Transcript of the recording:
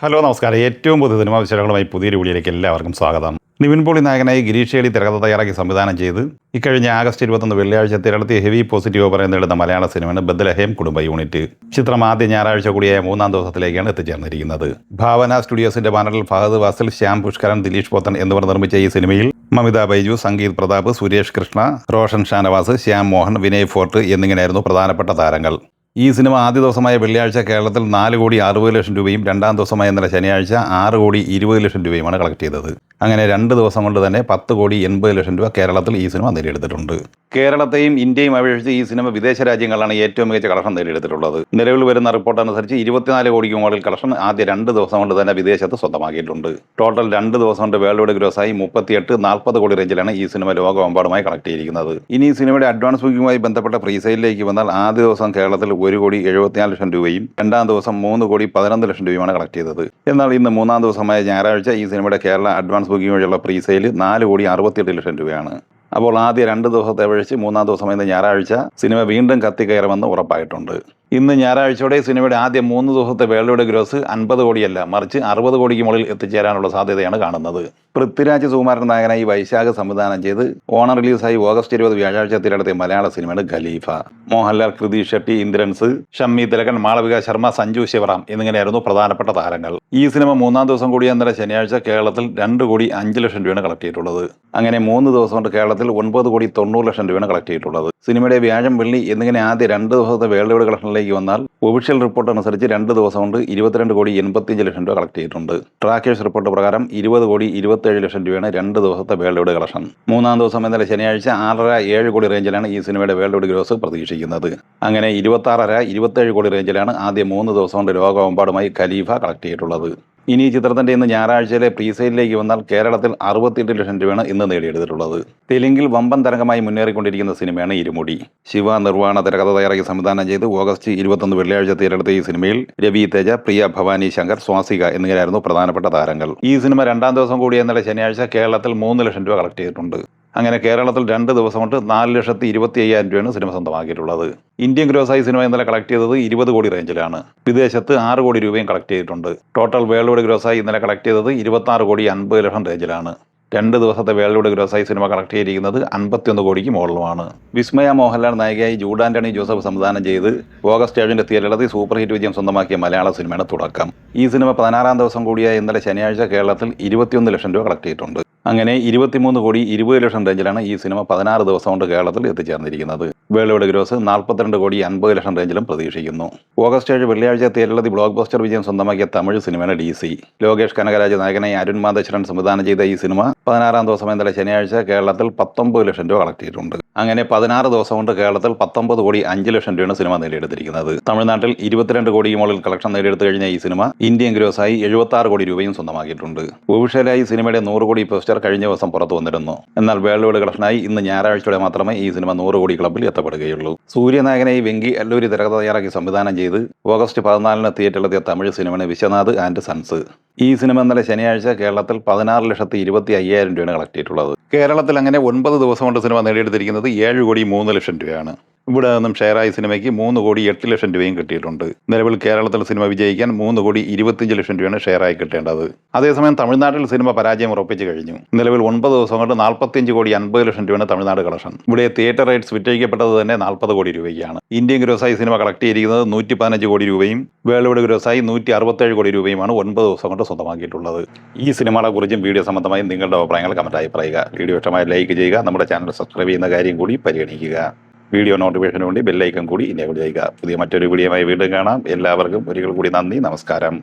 Hello നമസ്കാരം. ഏറ്റവും പുതിയ സിനിമാ വിശേഷങ്ങളുമായി പുതിയൊരു വീഡിയോയിലേക്ക് എല്ലാവർക്കും സ്വാഗതം. നിവിൻ പോളി നായകനായി ഗിരീഷ് ഏടി തിരക്കഥ തയ്യാറാക്കി സംവിധാനം ചെയ്ത് ഇക്കഴിഞ്ഞ ആഗസ്റ്റ് 21 വെള്ളിയാഴ്ച കേരളത്തിൽ ഹെവി പോസിറ്റീവ് പറയുന്നിടുന്ന മലയാള സിനിമയാണ് ബദ്ലഹേം കുടുംബ യൂണിറ്റ്. ചിത്രം ആദ്യ ഞായറാഴ്ച കൂടിയായ 3-ാം ദിവസത്തിലേക്കാണ് എത്തിച്ചേർന്നിരിക്കുന്നത്. ഭാവന സ്റ്റുഡിയോസിന്റെ ബാനറിൽ ഫഹദ് വാസിൽ, ശ്യാം പുഷ്കരൻ, ദിലീഷ് പോത്തൻ എന്നിവർ നിർമ്മിച്ച ഈ സിനിമയിൽ മമിത ബൈജു, സംഗീത് പ്രതാപ്, സുരേഷ് കൃഷ്ണ, റോഷൻ ഷാനവാസ്, ശ്യാം മോഹൻ, വിനയ് ഫോർട്ട് എന്നിങ്ങനെയായിരുന്നു പ്രധാനപ്പെട്ട താരങ്ങൾ. ഈ സിനിമ ആദ്യ ദിവസമായ വെള്ളിയാഴ്ച കേരളത്തിൽ 4,60,00,000 രൂപയും രണ്ടാം ദിവസമായ ഇന്നലെ ശനിയാഴ്ച 6,20,00,000 രൂപയുമാണ് കളക്ട് ചെയ്തത്. അങ്ങനെ 2 ദിവസം കൊണ്ട് തന്നെ 10,80,00,000 രൂപ കേരളത്തിൽ ഈ സിനിമ നേടിയെടുത്തിട്ടുണ്ട്. കേരളത്തെയും ഇന്ത്യയും അപേക്ഷിച്ച് ഈ സിനിമ വിദേശ രാജ്യങ്ങളാണ് ഏറ്റവും മികച്ച കളക്ഷൻ നേടിയെടുത്തിട്ടുള്ളത്. നിലവിൽ വരുന്ന റിപ്പോർട്ട് അനുസരിച്ച് 24 കോടിക്ക് മുകളിൽ കളക്ഷൻ ആദ്യ 2 ദിവസം കൊണ്ട് തന്നെ വിദേശത്ത് സ്വന്തമാക്കിയിട്ടുണ്ട്. ടോട്ടൽ 2 ദിവസം കൊണ്ട് വേൾഡ് വൈഡ് ഗ്രോസായി 38-40 കോടി റേഞ്ചിലാണ് ഈ സിനിമ ലോകമെമ്പാടുമായി കളക്ട് ചെയ്തിരിക്കുന്നത്. ഇനി ഈ സിനിമയുടെ അഡ്വാൻസ് ബുക്കിംഗുമായി ബന്ധപ്പെട്ട പ്രീസെയിലേക്ക് വന്നാൽ ആദ്യ ദിവസം കേരളത്തിൽ 1,74,00,000 രൂപയും രണ്ടാം ദിവസം 3,11,00,000 രൂപയുമാണ് കളക്ട് ചെയ്തത്. എന്നാൽ ഇന്ന് 3-ാം ദിവസമായ ഞായറാഴ്ച ഈ സിനിമയുടെ കേരള അഡ്വാൻസ് ബുക്കിംഗ് വഴിയുള്ള പ്രീസെയിൽ 4,68,00,000 രൂപയാണ്. അപ്പോൾ ആദ്യ 2 ദിവസത്തെ അപേക്ഷിച്ച് 3-ാം ദിവസം ഇന്ന് ഞായറാഴ്ച സിനിമ വീണ്ടും കത്തിക്കയറുമെന്ന് ഉറപ്പായിട്ടുണ്ട്. ഇന്ന് ഞായറാഴ്ചയോടെ സിനിമയുടെ ആദ്യ 3 ദിവസത്തെ വേൾഡ് വൈഡ് ഗ്രോസ് 50 കോടിയല്ല, മറിച്ച് 60 കോടിക്ക് മുകളിൽ എത്തിച്ചേരാനുള്ള സാധ്യതയാണ് കാണുന്നത്. പൃഥ്വിരാജ് സുകുമാരൻ നായകനായി വൈശാഖ് സംവിധാനം ചെയ്ത് ഓണം റിലീസായി ഓഗസ്റ്റ് 20 വ്യാഴാഴ്ച തിരഞ്ഞെടുത്ത മലയാള സിനിമയാണ് ഖലീഫ. മോഹൻലാൽ, കൃതി ഷെട്ടി, ഇന്ദ്രൻസ്, ഷമ്മി തിലകൻ, മാളവിക ശർമ്മ, സഞ്ജു ശിവറാം എന്നിങ്ങനെയായിരുന്നു പ്രധാനപ്പെട്ട താരങ്ങൾ. ഈ സിനിമ 3-ാം ദിവസം കൂടിയ ഇന്നലെ ശനിയാഴ്ച കേരളത്തിൽ 2,05,00,000 രൂപയാണ് കളക്ട് ചെയ്തിട്ടുള്ളത്. അങ്ങനെ 3 ദിവസം കൊണ്ട് കേരളത്തിൽ 9,90,00,000 രൂപയാണ് കളക്ട് ചെയ്തിട്ടുള്ളത്. സിനിമയുടെ വ്യാഴം, വെള്ളി എന്നിങ്ങനെ ആദ്യ 2 ദിവസത്തെ വേൾഡ് വൈഡ് കളക്ഷനിലേക്ക് വന്നാൽ ഒഫീഷ്യൽ റിപ്പോർട്ട് അനുസരിച്ച് 2 ദിവസം കൊണ്ട് 22,85,00,000 രൂപ കളക്ട് ചെയ്തിട്ടുണ്ട്. ട്രാക്കേഴ്സ് റിപ്പോർട്ട് പ്രകാരം 20,27,00,000 രൂപയാണ് 2 ദിവസത്തെ വേൾഡ് വൈഡ് കളക്ഷൻ. 3-ാം ദിവസം ഇന്നലെ ശനിയാഴ്ച 6.5-7 കോടി റേഞ്ചിലാണ് ഈ സിനിമയുടെ വേൾഡ് വൈഡ് ഗ്രോസ് പ്രതീക്ഷിക്കുന്നത്. അങ്ങനെ 26.5-27 കോടി റേഞ്ചിലാണ് ആദ്യ 3 ദിവസം കൊണ്ട് ലോകമെമ്പാടുമായി ഖലീഫ കളക്ട് ചെയ്തിട്ടുള്ളത്. ഇനി ഈ ചിത്രത്തിന്റെ ഇന്ന് ഞായറാഴ്ചയിലെ പ്രീസെയിലേക്ക് വന്നാൽ കേരളത്തിൽ 68,00,000 രൂപയാണ് ഇന്ന് നേടിയെടുത്തിട്ടുള്ളത്. തെലുങ്കിൽ വമ്പൻ തരംഗമായി മുന്നേറിക്കൊണ്ടിരിക്കുന്ന സിനിമയാണ് ഇരുമുടി. ശിവ നിർവ്വാണ തിരക്കഥ തയ്യാറാക്കി സംവിധാനം ചെയ്ത് ഓഗസ്റ്റ് 21 വെള്ളിയാഴ്ച തിരഞ്ഞെടുത്ത ഈ സിനിമയിൽ രവി തേജ, പ്രിയ ഭവാനി ശങ്കർ, സ്വാസിക എന്നിങ്ങനെയായിരുന്നു പ്രധാനപ്പെട്ട താരങ്ങൾ. ഈ സിനിമ 2-ാം ദിവസം കൂടിയ ഇന്നലെ ശനിയാഴ്ച കേരളത്തിൽ 3 ലക്ഷം രൂപ കളക്ട് ചെയ്തിട്ടുണ്ട്. അങ്ങനെ കേരളത്തിൽ 2 ദിവസം കൊണ്ട് 4,25,000 രൂപയാണ് സിനിമ സ്വന്തമാക്കിയിട്ടുള്ളത്. ഇന്ത്യൻ ഗ്രോസായി സിനിമ ഇന്നലെ കളക്ട് ചെയ്തത് 20 കോടി റേഞ്ചിലാണ്. വിദേശത്ത് 6 കോടി രൂപയും കളക്ട് ചെയ്തിട്ടുണ്ട്. ടോട്ടൽ വേൾഡ് വൈഡ് ഗ്രോസായി ഇന്നലെ കളക്ട് ചെയ്തത് 26,50,00,000 റേഞ്ചിലാണ്. 2 ദിവസത്തെ വേൾഡ് വൈഡ് ഗ്രോസായി സിനിമ കളക്ട് ചെയ്തിരിക്കുന്നത് 51 കോടിക്ക് മുകളിലുമാണ്. വിസ്മയ മോഹൻലാൽ നായികയായി ജൂഡ് ആന്റണി ജോസഫ് സംവിധാനം ചെയ്ത് ഓഗസ്റ്റ് 7 തിയേറ്ററിലെത്തി സൂപ്പർ ഹിറ്റ് വിജയം സ്വന്തമാക്കിയ മലയാള സിനിമയാണ് തുടക്കം. ഈ സിനിമ 16-ാം ദിവസം കൂടിയായ ഇന്നലെ ശനിയാഴ്ച കേരളത്തിൽ 21 ലക്ഷം രൂപ കളക്ട് ചെയ്തിട്ടുണ്ട്. അങ്ങനെ 23,20,00,000 റേഞ്ചിലാണ് ഈ സിനിമ 16 ദിവസം കൊണ്ട് കേരളത്തിൽ എത്തിച്ചേർന്നിരിക്കുന്നത്. വേൾഡ് വൈഡ് ഗ്രോസ് 42,50,00,000 റേഞ്ചിലും പ്രതീക്ഷിക്കുന്നു. ഓഗസ്റ്റ് 7 വെള്ളിയാഴ്ച തിയേറ്ററിലെത്തി ബ്ലോക്ക് ബസ്റ്റർ വിജയം സ്വന്തമാക്കിയ തമിഴ് സിനിമയാണ് DC. ലോകേഷ് കനകരാജ് നായകനായി അരുൺ മാതേശ്വരൻ സംവിധാനം ചെയ്ത ഈ സിനിമ 16-ാം ദിവസം ഇന്നലെ ശനിയാഴ്ച കേരളത്തിൽ 19 ലക്ഷം രൂപ കളക്ട് ചെയ്തിട്ടുണ്ട്. അങ്ങനെ 16 ദിവസം കൊണ്ട് കേരളത്തിൽ 19,05,00,000 രൂപയാണ് സിനിമ നേടിയെടുത്തിരിക്കുന്നത്. തമിഴ്നാട്ടിൽ 22 കോടിക്ക് മുകളിൽ കളക്ഷൻ നേടിയെടുത്തു കഴിഞ്ഞ ഈ സിനിമ ഇന്ത്യൻ ഗ്രോസായി 76 കോടി രൂപയും സ്വന്തമാക്കിയിട്ടുണ്ട്. ഒഫീഷ്യലായി സിനിമയുടെ 100 കോടി പോസ്റ്റർ കഴിഞ്ഞ ദിവസം പുറത്തു വന്നിരുന്നു. എന്നാൽ വേൾഡ് വൈഡ് കളക്ഷനായി ഇന്ന് ഞായറാഴ്ചയോടെ മാത്രമേ ഈ സിനിമ 100 കോടി ക്ലബ്ബിൽ എത്തപ്പെടുകയുള്ളൂ. സൂര്യനായകനായി വെങ്കി അല്ലൂരി തിരക്കഥ തയ്യാറാക്കി സംവിധാനം ചെയ്ത് ഓഗസ്റ്റ് 14 തിയേറ്ററിലെത്തിയ തമിഴ് സിനിമയാണ് വിശ്വനാഥ് ആൻഡ് സൺസ്. ഈ സിനിമ ഇന്നലെ ശനിയാഴ്ച കേരളത്തിൽ 16,25,000 രൂപയാണ് കളക്ട് ചെയ്തിട്ടുള്ളത്. കേരളത്തിൽ അങ്ങനെ 9 ദിവസം കൊണ്ട് സിനിമ നേടിയെടുത്തിരിക്കുന്നത് 7,03,00,000 രൂപയാണ്. ഇവിടെ നിന്നും ഷെയറായി സിനിമയ്ക്ക് 3,08,00,000 രൂപയും കിട്ടിയിട്ടുണ്ട്. നിലവിൽ കേരളത്തിൽ സിനിമ വിജയിക്കാൻ 3,25,00,000 രൂപയാണ് ഷെയറായി കിട്ടേണ്ടത്. അതേസമയം തമിഴ്നാട്ടിൽ സിനിമ പരാജയം ഉറപ്പിച്ചു കഴിഞ്ഞു. നിലവിൽ 9 ദിവസം കൊണ്ട് 45,50,00,000 രൂപയാണ് തമിഴ്നാട് കളക്ഷൻ. ഇവിടെ തിയേറ്റർ റൈറ്റ്സ് വിറ്റഴിക്കപ്പെട്ടത് തന്നെ 40 കോടി രൂപയ്ക്കാണ്. ഇന്ത്യൻ ഗ്രോസായി സിനിമ കളക്ട് ചെയ്തിരിക്കുന്നത് 115 കോടി രൂപയും വേൾഡ് വൈഡ് ഗ്രോസായി 167 കോടി രൂപയുമാണ് 9 ദിവസം കൊണ്ട് സ്വന്തമാക്കിയിട്ടുള്ളത്. ഈ സിനിമകളെ കുറിച്ചും വീഡിയോ സംബന്ധമായി നിങ്ങളുടെ അഭിപ്രായങ്ങൾ കമന്റായി പറയുക. വീഡിയോ ഇഷ്ടമായി ലൈക്ക് ചെയ്യുക. നമ്മുടെ ചാനൽ സബ്സ്ക്രൈബ് ചെയ്യുന്ന കാര്യം കൂടി പരിഗണിക്കുക. വീഡിയോ നോട്ടിഫിക്കേഷന് വേണ്ടി ബെല്ലൈക്കൺ കൂടി എനേബിൾ ചെയ്യുക. പുതിയ മറ്റൊരു വീഡിയോയുമായി വീണ്ടും കാണാം. എല്ലാവർക്കും ഒരിക്കൽ കൂടി നന്ദി, നമസ്കാരം.